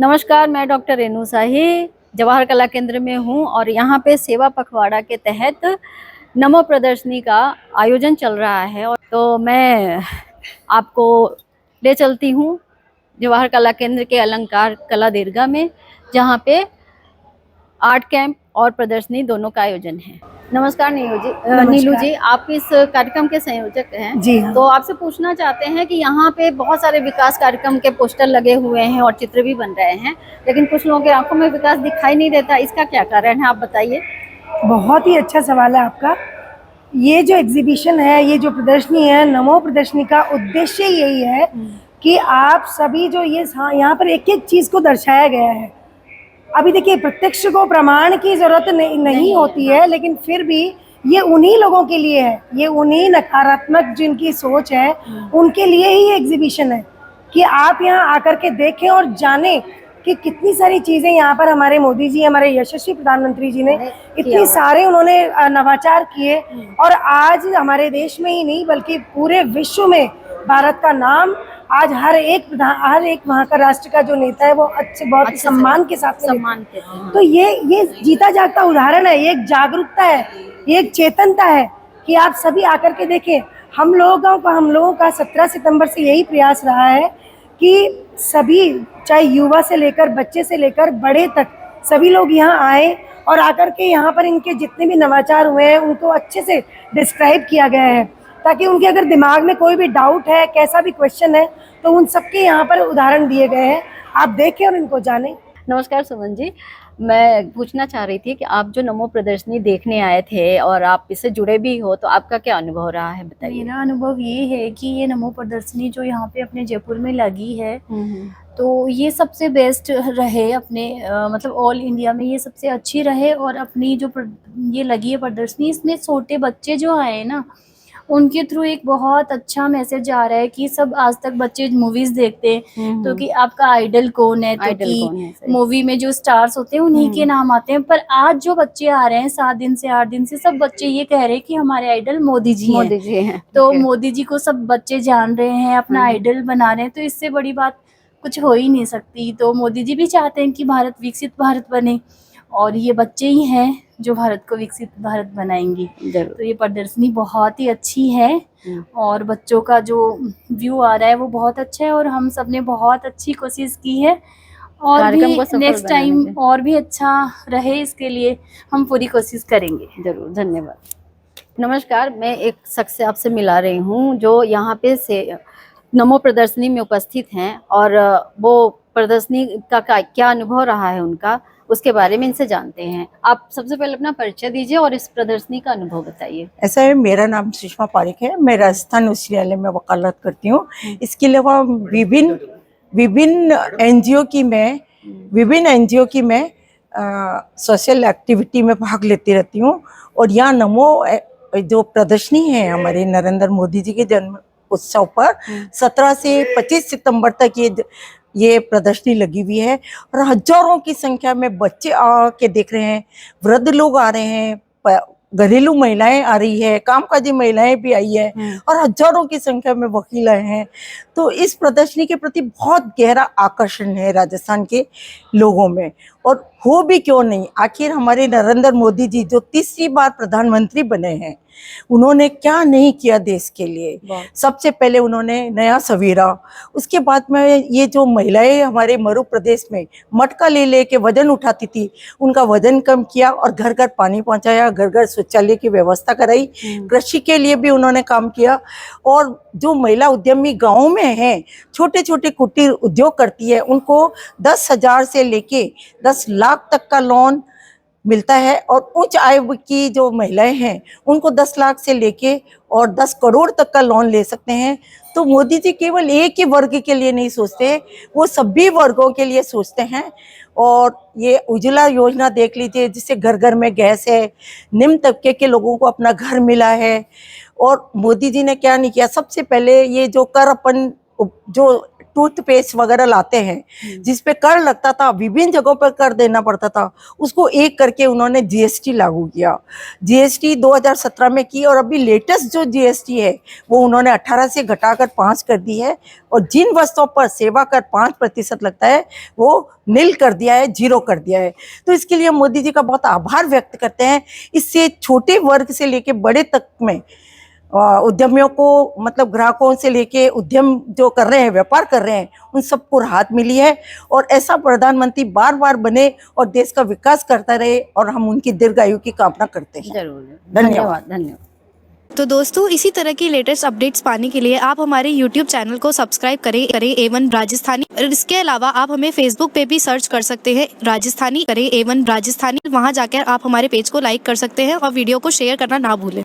नमस्कार, मैं डॉक्टर रेणु शाही जवाहर कला केंद्र में हूँ और यहाँ पे सेवा पखवाड़ा के तहत नमो प्रदर्शनी का आयोजन चल रहा है। और तो मैं आपको ले चलती हूँ जवाहर कला केंद्र के अलंकार कला दीर्घा में, जहाँ पे आर्ट कैंप और प्रदर्शनी दोनों का आयोजन है। नमस्कार नीलू जी, आप इस कार्यक्रम के संयोजक हैं। जी हाँ। तो आपसे पूछना चाहते हैं कि यहाँ पे बहुत सारे विकास कार्यक्रम के पोस्टर लगे हुए हैं और चित्र भी बन रहे हैं, लेकिन कुछ लोगों की आंखों में विकास दिखाई नहीं देता, इसका क्या कारण है, आप बताइए। बहुत ही अच्छा सवाल है आपका। ये जो एग्जीबिशन है, ये जो प्रदर्शनी है, नमो प्रदर्शनी का उद्देश्य यही है कि आप सभी जो ये यहाँ पर एक एक चीज को दर्शाया गया है। अभी देखिए, प्रत्यक्ष को प्रमाण की जरूरत नहीं होती है, लेकिन फिर भी ये उन्हीं लोगों के लिए है, ये उन्हीं नकारात्मक जिनकी सोच है उनके लिए ही एग्जीबिशन है कि आप यहाँ आकर के देखें और जानें कि कितनी सारी चीजें यहाँ पर हमारे मोदी जी, हमारे यशस्वी प्रधानमंत्री जी ने इतने सारे उन्होंने नवाचार किए। और आज हमारे देश में ही नहीं बल्कि पूरे विश्व में भारत का नाम आज हर एक वहाँ का राष्ट्र का जो नेता है वो बहुत सम्मान के साथ सम्मान के। तो ये जीता जागता उदाहरण है, ये एक जागरूकता है, ये एक चेतनता है कि आप सभी आकर के देखें। हम लोगों का 17 सितंबर से यही प्रयास रहा है कि सभी, चाहे युवा से लेकर बच्चे से लेकर बड़े तक, सभी लोग यहाँ आए और आकर के यहाँ पर इनके जितने भी नवाचार हुए हैं उनको अच्छे से डिस्क्राइब किया गया है, ताकि उनके अगर दिमाग में कोई भी डाउट है, कैसा भी क्वेश्चन है, तो उन सबके यहाँ पर उदाहरण दिए गए हैं, आप देखें और इनको जानें। नमस्कार सुमन जी, मैं पूछना चाह रही थी कि आप जो नमो प्रदर्शनी देखने आए थे और आप इससे जुड़े भी हो, तो आपका क्या अनुभव रहा है, बताइए। मेरा अनुभव ये है कि ये नमो प्रदर्शनी जो यहाँ पे अपने जयपुर में लगी है, तो ये सबसे बेस्ट रहे अपने मतलब ऑल इंडिया में ये सबसे अच्छी रहे। और अपनी जो ये लगी है प्रदर्शनी, इसमें छोटे बच्चे जो आए ना, उनके थ्रू एक बहुत अच्छा मैसेज आ रहा है कि सब आज तक बच्चे मूवीज देखते हैं तो कि आपका आइडल कौन है, तो कि मूवी में जो स्टार्स होते हैं उन्हीं के नाम आते हैं। पर आज जो बच्चे आ रहे हैं 7 दिन से 8 दिन से, सब बच्चे ये कह रहे हैं कि हमारे आइडल मोदी जी हैं। तो मोदी जी को सब बच्चे जान रहे हैं, अपना आइडल बना रहे हैं, तो इससे बड़ी बात कुछ हो ही नहीं सकती। तो मोदी जी भी चाहते हैं कि भारत विकसित भारत बने, और ये बच्चे ही हैं जो भारत को विकसित भारत बनाएंगे। तो ये प्रदर्शनी बहुत ही अच्छी है और बच्चों का जो व्यू आ रहा है वो बहुत अच्छा है, और हम सब ने बहुत अच्छी कोशिश की है और भी नेक्स्ट टाइम और भी अच्छा रहे, इसके लिए हम पूरी कोशिश करेंगे। जरूर, धन्यवाद। नमस्कार, मैं एक शख्स से आपसे मिला रही हूँ जो यहाँ पे से नमो प्रदर्शनी में उपस्थित हैं, और वो प्रदर्शनी का क्या अनुभव रहा है उनका, उसके बारे में इनसे जानते हैं। आप सबसे पहले अपना परिचय दीजिए और इस प्रदर्शनी का अनुभव बताइए। ऐसा है, मेरा नाम सुषमा पारिक है, मैं राजस्थान उच्च न्यायालय में वकालत करती हूँ। इसके अलावा विभिन्न एनजीओ की मैं सोशल एक्टिविटी में भाग लेती रहती हूँ। और यहाँ नमो जो प्रदर्शनी है हमारे नरेंद्र मोदी जी के जन्म उत्सव पर 17 से 25 सितंबर तक ये प्रदर्शनी लगी हुई है, और हजारों की संख्या में बच्चे आके देख रहे हैं, वृद्ध लोग आ रहे हैं, घरेलू महिलाएं आ रही है, कामकाजी महिलाएं भी आई है, और हजारों की संख्या में वकील आए हैं। तो इस प्रदर्शनी के प्रति बहुत गहरा आकर्षण है राजस्थान के लोगों में, और हो भी क्यों नहीं, आखिर हमारे नरेंद्र मोदी जी जो 30वीं बार प्रधानमंत्री बने हैं, उन्होंने क्या नहीं किया देश के लिए। सबसे पहले उन्होंने नया सवेरा, उसके बाद में ये जो महिलाएं हमारे मरु प्रदेश में मटका ले लेके वजन उठाती थी, उनका वजन कम किया और घर घर पानी पहुंचाया, घर घर शौचालय की व्यवस्था कराई। कृषि के लिए भी उन्होंने काम किया, और जो महिला उद्यमी गाँव में हैं, छोटे छोटे कुटीर उद्योग करती है, उनको 10,000 से लेके 10 लाख तक का लोन मिलता है, और उच्च आय की जो महिलाएं हैं उनको 10 लाख से लेके और 10 करोड़ तक का लोन ले सकते हैं। तो मोदी जी केवल एक ही वर्ग के लिए नहीं सोचते, वो सभी वर्गों के लिए सोचते हैं। और ये उज्ज्वला योजना देख लीजिए, जिससे घर घर में गैस है, निम्न तबके के लोगों को अपना घर मिला है। और मोदी जी ने क्या नहीं किया, सबसे पहले ये जो कर अपन जो टूथपेस्ट वगैरह लाते हैं जिस पे कर लगता था, विभिन्न जगहों पर कर देना पड़ता था, उसको एक करके उन्होंने जीएसटी लागू किया। जीएसटी 2017 में की और अभी लेटेस्ट जो जीएसटी है वो उन्होंने 18 से घटाकर 5 कर दी है और जिन वस्तुओं पर सेवा कर 5% लगता है वो नील कर दिया है, 0 कर दिया है। तो इसके लिए मोदी जी का बहुत आभार व्यक्त करते हैं। इससे छोटे वर्ग से लेके बड़े तक में उद्यमियों को, मतलब ग्राहकों से लेके उद्यम जो कर रहे हैं, व्यापार कर रहे हैं, उन सबको राहत मिली है और ऐसा प्रधानमंत्री बार बार बने और देश का विकास करता रहे और हम उनकी दीर्घायु की कामना करते हैं। जरूर। धन्यवाद। धन्यवाद। तो दोस्तों, इसी तरह की लेटेस्ट अपडेट्स पाने के लिए आप हमारे YouTube चैनल को सब्सक्राइब करें A1 राजस्थानी। और इसके अलावा आप हमें Facebook पे भी सर्च कर सकते हैं राजस्थानी, करें A1 राजस्थानी। वहां जाकर आप हमारे पेज को लाइक कर सकते हैं और वीडियो को शेयर करना ना भूलें।